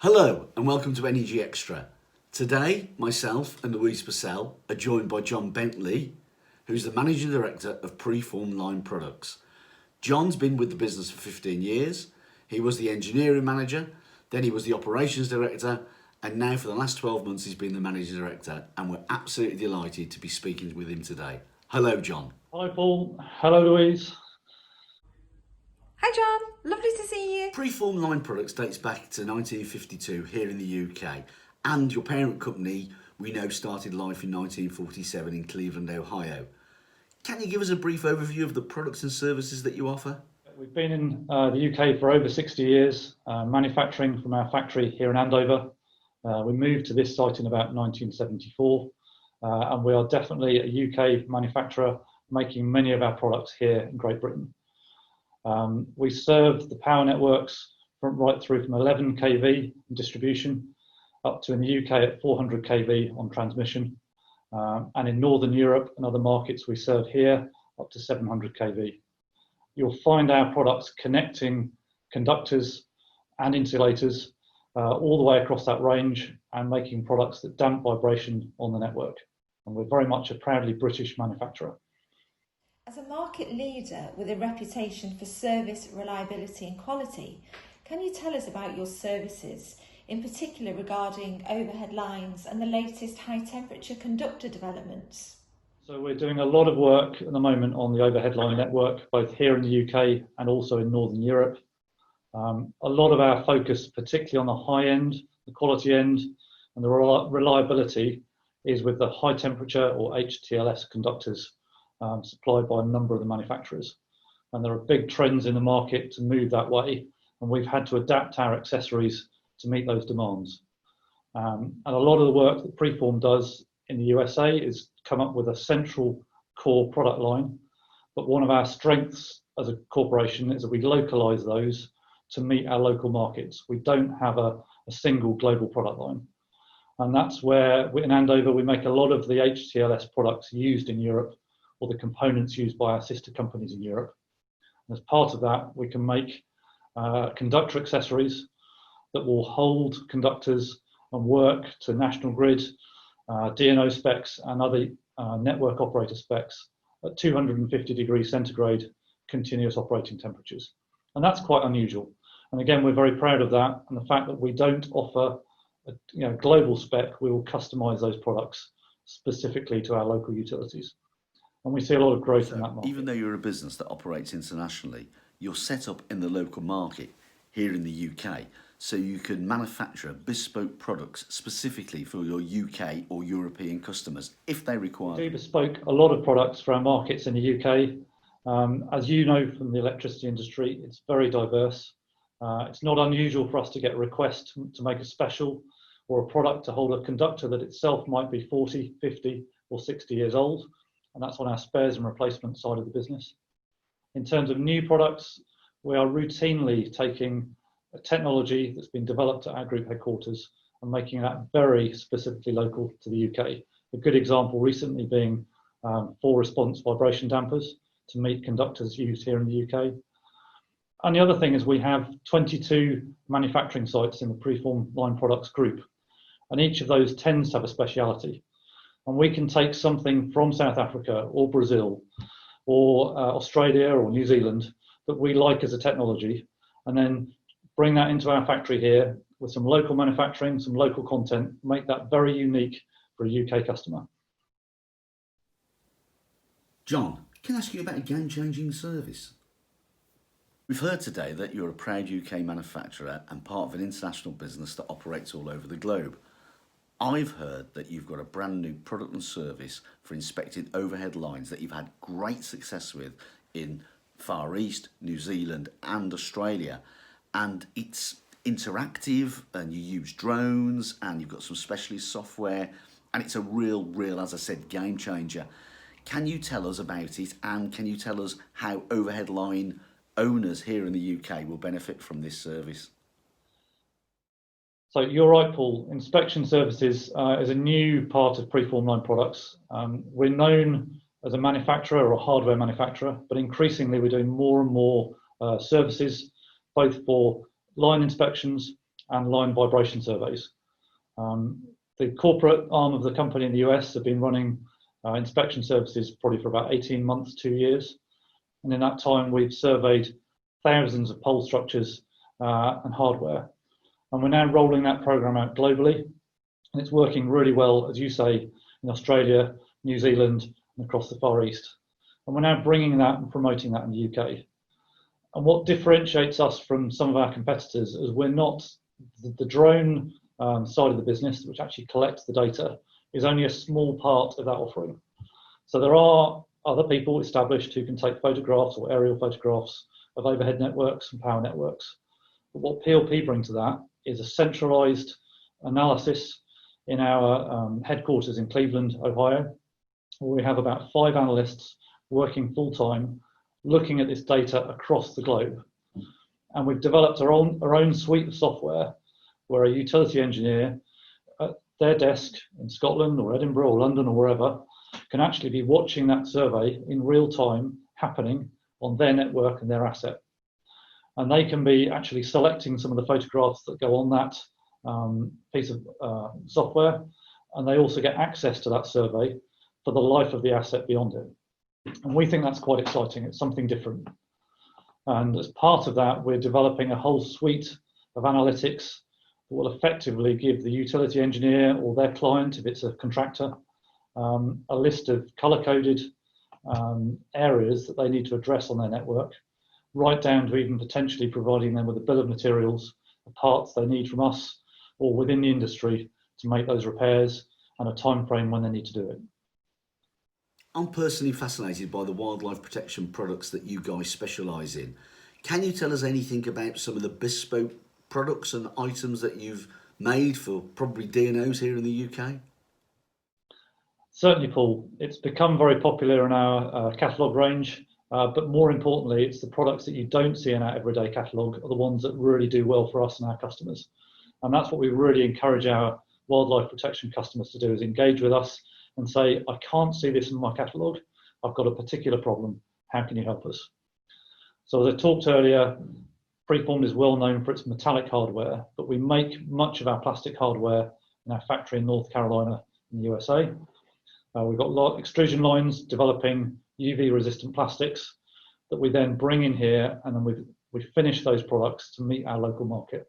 Hello and welcome to ENERGYxtra. Today, myself and Louise Purcell are joined by John Bentley, who's the Managing Director of Preformed Line Products. John's been with the business for 15 years. He was the engineering manager, then he was the operations director, and now for the last 12 months he's been the Managing Director, and we're absolutely delighted to be speaking with him today. Hello, John. Hi, Paul. Hello, Louise. Hi John, lovely to see you. Preformed Line Products dates back to 1952 here in the UK, and your parent company we know started life in 1947 in Cleveland, Ohio. Can you give us a brief overview of the products and services that you offer? We've been in the UK for over 60 years, manufacturing from our factory here in Andover. We moved to this site in about 1974, and we are definitely a UK manufacturer, making many of our products here in Great Britain. We serve the power networks right through from 11 kV in distribution up to in the UK at 400 kV on transmission. And in Northern Europe and other markets we serve here up to 700 kV. You'll find our products connecting conductors and insulators all the way across that range and making products that damp vibration on the network. And we're very much a proudly British manufacturer. As a market leader with a reputation for service, reliability and quality, can you tell us about your services, in particular regarding overhead lines and the latest high temperature conductor developments? So we're doing a lot of work at the moment on the overhead line network, both here in the UK and also in Northern Europe. A lot of our focus, particularly on the high end, the quality end and the reliability, is with the high temperature or HTLS conductors supplied by a number of the manufacturers. And there are big trends in the market to move that way, and we've had to adapt our accessories to meet those demands. And a lot of the work that Preform does in the USA is come up with a central core product line, but one of our strengths as a corporation is that we localize those to meet our local markets. We don't have a single global product line. And that's where in Andover we make a lot of the HTLS products used in Europe, or the components used by our sister companies in Europe. And as part of that, we can make conductor accessories that will hold conductors and work to national grid, DNO specs and other network operator specs at 250 degrees centigrade continuous operating temperatures. And that's quite unusual. And again, we're very proud of that, and the fact that we don't offer a global spec, we will customize those products specifically to our local utilities. And we see a lot of growth in that market. Even though you're a business that operates internationally, you're set up in the local market here in the UK, so you can manufacture bespoke products specifically for your UK or European customers if they require. We do bespoke a lot of products for our markets in the UK. As you know from the electricity industry, it's very diverse. It's not unusual for us to get a request to make a special or a product to hold a conductor that itself might be 40, 50 or 60 years old. And that's on our spares and replacement side of the business. In terms of new products, we are routinely taking a technology that's been developed at our group headquarters and making that very specifically local to the UK. A good example recently being full response vibration dampers to meet conductors used here in the UK. And the other thing is we have 22 manufacturing sites in the Preformed Line Products group, and each of those tends to have a speciality. And we can take something from South Africa or Brazil or Australia or New Zealand that we like as a technology, and then bring that into our factory here with some local manufacturing, some local content, make that very unique for a UK customer. John, can I ask you about a game-changing service? We've heard today that you're a proud UK manufacturer and part of an international business that operates all over the globe. I've heard that you've got a brand new product and service for inspected overhead lines that you've had great success with in Far East, New Zealand and Australia. And it's interactive and you use drones and you've got some specialist software and it's a real, as I said, game changer. Can you tell us about it, and can you tell us how overhead line owners here in the UK will benefit from this service? So you're right, Paul. Inspection services is a new part of Preformed Line Products. We're known as a manufacturer or a hardware manufacturer, but increasingly we're doing more and more services, both for line inspections and line vibration surveys. The corporate arm of the company in the US have been running inspection services probably for about 18 months, 2 years. And in that time, we've surveyed thousands of pole structures and hardware. And we're now rolling that program out globally. And it's working really well, as you say, in Australia, New Zealand, and across the Far East. And we're now bringing that and promoting that in the UK. And what differentiates us from some of our competitors is we're not the drone side of the business, which actually collects the data, is only a small part of that offering. So there are other people established who can take photographs or aerial photographs of overhead networks and power networks. But what PLP bring to that is a centralized analysis in our headquarters in Cleveland, Ohio, where we have about 5 analysts working full-time, looking at this data across the globe. And we've developed our own suite of software where a utility engineer at their desk in Scotland or Edinburgh or London or wherever can actually be watching that survey in real time happening on their network and their asset. And they can be actually selecting some of the photographs that go on that piece of software, and they also get access to that survey for the life of the asset beyond it. And we think that's quite exciting. It's something different. And as part of that, we're developing a whole suite of analytics that will effectively give the utility engineer or their client, if it's a contractor, a list of color-coded areas that they need to address on their network, right down to even potentially providing them with a bill of materials, the parts they need from us or within the industry to make those repairs, and a time frame when they need to do it. I'm personally fascinated by the wildlife protection products that you guys specialise in. Can you tell us anything about some of the bespoke products and items that you've made for probably DNOs here in the UK? Certainly, Paul. It's become very popular in our catalogue range, but more importantly, it's the products that you don't see in our everyday catalogue are the ones that really do well for us and our customers. And that's what we really encourage our wildlife protection customers to do, is engage with us and say, I can't see this in my catalogue. I've got a particular problem. How can you help us? So as I talked earlier, Preformed is well known for its metallic hardware, but we make much of our plastic hardware in our factory in North Carolina in the USA. We've got extrusion lines developing UV resistant plastics that we then bring in here, and then we finish those products to meet our local market.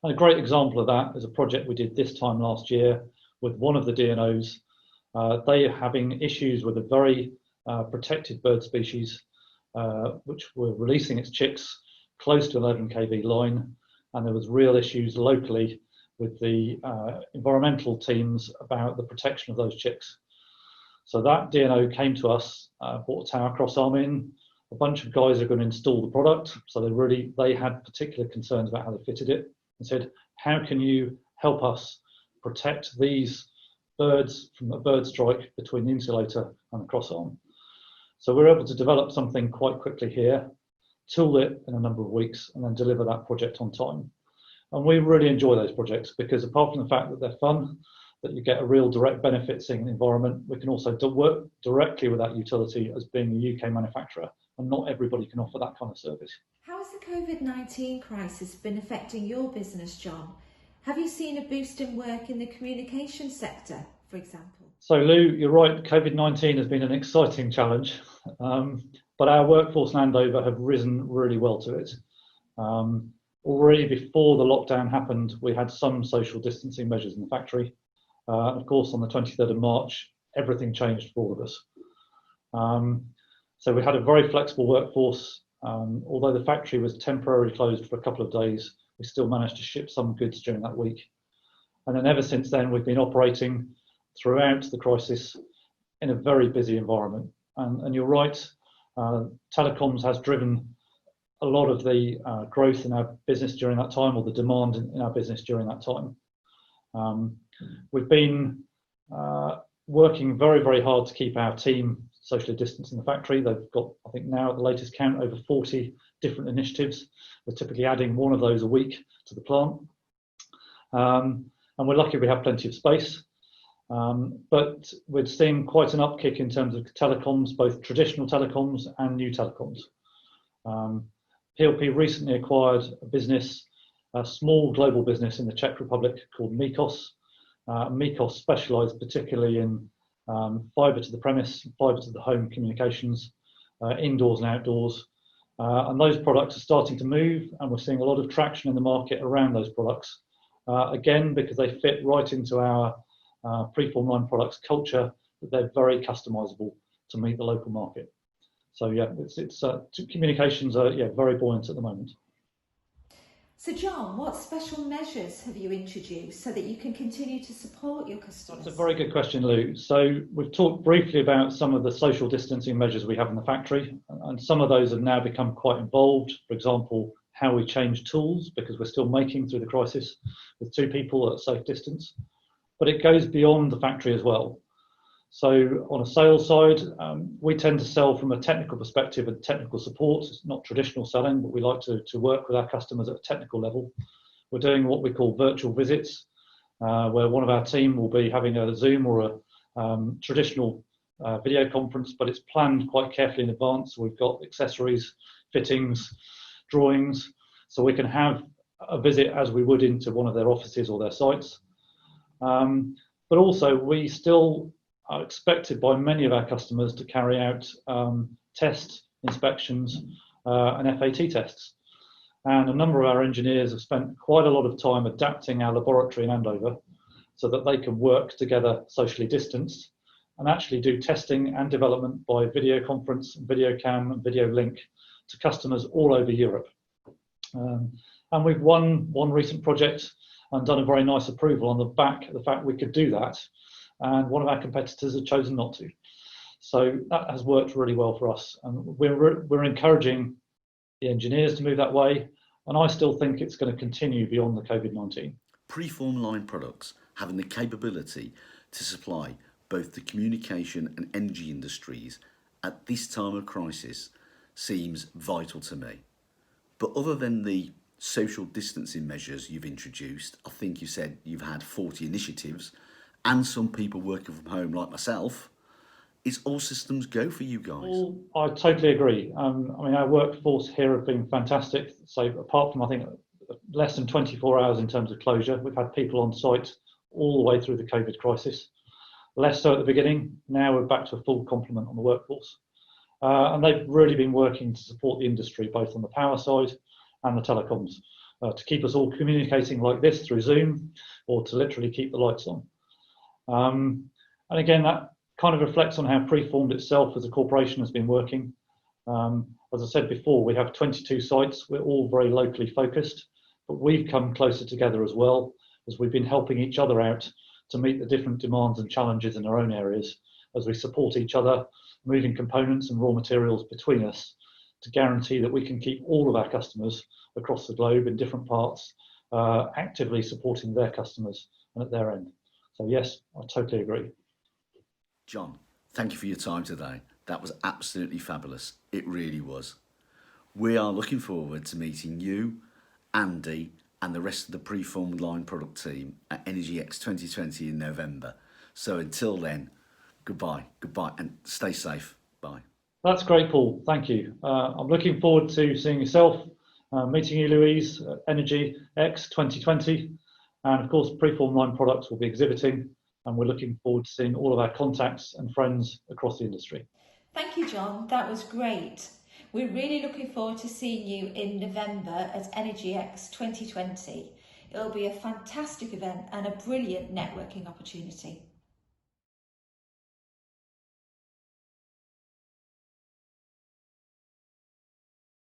And a great example of that is a project we did this time last year with one of the DNOs. They are having issues with a very protected bird species, which were releasing its chicks close to 11 kV line, and there was real issues locally with the environmental teams about the protection of those chicks. So that DNO came to us, brought a tower cross arm in. A bunch of guys are going to install the product, so they had particular concerns about how they fitted it, and said, how can you help us protect these birds from a bird strike between the insulator and the cross arm? So we're able to develop something quite quickly here, tool it in a number of weeks, and then deliver that project on time. And we really enjoy those projects because apart from the fact that they're fun, that you get a real direct benefit seeing the environment, we can also work directly with that utility as being a UK manufacturer, and not everybody can offer that kind of service. How has the COVID-19 crisis been affecting your business, John? Have you seen a boost in work in the communication sector, for example? So Lou, you're right, COVID-19 has been an exciting challenge, but our workforce in Andover have risen really well to it. Already before the lockdown happened, we had some social distancing measures in the factory. Of course, on the 23rd of March, everything changed for all of us. So we had a very flexible workforce. Although the factory was temporarily closed for a couple of days, we still managed to ship some goods during that week. And then ever since then, we've been operating throughout the crisis in a very busy environment. And you're right, telecoms has driven a lot of the growth in our business during that time, or the demand in our business during that time. We've been working very, very hard to keep our team socially distanced in the factory. They've got, I think now at the latest count, over 40 different initiatives. We're typically adding one of those a week to the plant. And we're lucky we have plenty of space. But we're seeing quite an upkick in terms of telecoms, both traditional telecoms and new telecoms. PLP recently acquired a business a small global business in the Czech Republic called Mykos. Mykos specialise particularly in fibre to the premise, fibre to the home communications, indoors and outdoors. And those products are starting to move, and we're seeing a lot of traction in the market around those products. Again, because they fit right into our Preformed Line Products culture, that they're very customisable to meet the local market. So yeah, communications are very buoyant at the moment. So John, what special measures have you introduced so that you can continue to support your customers? That's a very good question, Lou. So we've talked briefly about some of the social distancing measures we have in the factory, and some of those have now become quite involved. For example, how we change tools, because we're still making through the crisis with 2 people at a safe distance. But it goes beyond the factory as well. So on a sales side, we tend to sell from a technical perspective and technical support. It's not traditional selling, but we like to work with our customers at a technical level. We're doing what we call virtual visits, where one of our team will be having a Zoom or a traditional video conference, but it's planned quite carefully in advance. We've got accessories, fittings, drawings, so we can have a visit as we would into one of their offices or their sites. But also we still are expected by many of our customers to carry out test inspections and FAT tests. And a number of our engineers have spent quite a lot of time adapting our laboratory in Andover so that they can work together socially distanced and actually do testing and development by video conference, video cam and video link to customers all over Europe. And we've won one recent project and done a very nice approval on the back of the fact we could do that. And one of our competitors had chosen not to. So that has worked really well for us. And we're encouraging the engineers to move that way. And I still think it's going to continue beyond the COVID-19. Preformed Line Products having the capability to supply both the communication and energy industries at this time of crisis seems vital to me. But other than the social distancing measures you've introduced, I think you said you've had 40 initiatives and some people working from home like myself, it's all systems go for you guys. I totally agree. I mean, our workforce here have been fantastic. So apart from, I think, less than 24 hours in terms of closure, we've had people on site all the way through the COVID crisis. Less so at the beginning. Now we're back to a full complement on the workforce. And they've really been working to support the industry, both on the power side and the telecoms, to keep us all communicating like this through Zoom, or to literally keep the lights on. And again, that kind of reflects on how Preformed itself as a corporation has been working. As I said before, we have 22 sites. We're all very locally focused, but we've come closer together as well, as we've been helping each other out to meet the different demands and challenges in our own areas, as we support each other, moving components and raw materials between us to guarantee that we can keep all of our customers across the globe in different parts, actively supporting their customers and at their end. So yes, I totally agree. John, thank you for your time today. That was absolutely fabulous. It really was. We are looking forward to meeting you, Andy, and the rest of the Preformed Line Product team at ENERGYxtra 2020 in November. So until then, goodbye, and stay safe. Bye. That's great, Paul. Thank you. I'm looking forward to seeing yourself, meeting you, Louise, at ENERGYxtra 2020. And of course, Preformed Line Products will be exhibiting, and we're looking forward to seeing all of our contacts and friends across the industry. Thank you, John. That was great. We're really looking forward to seeing you in November at ENERGYxtra 2020. It'll be a fantastic event and a brilliant networking opportunity.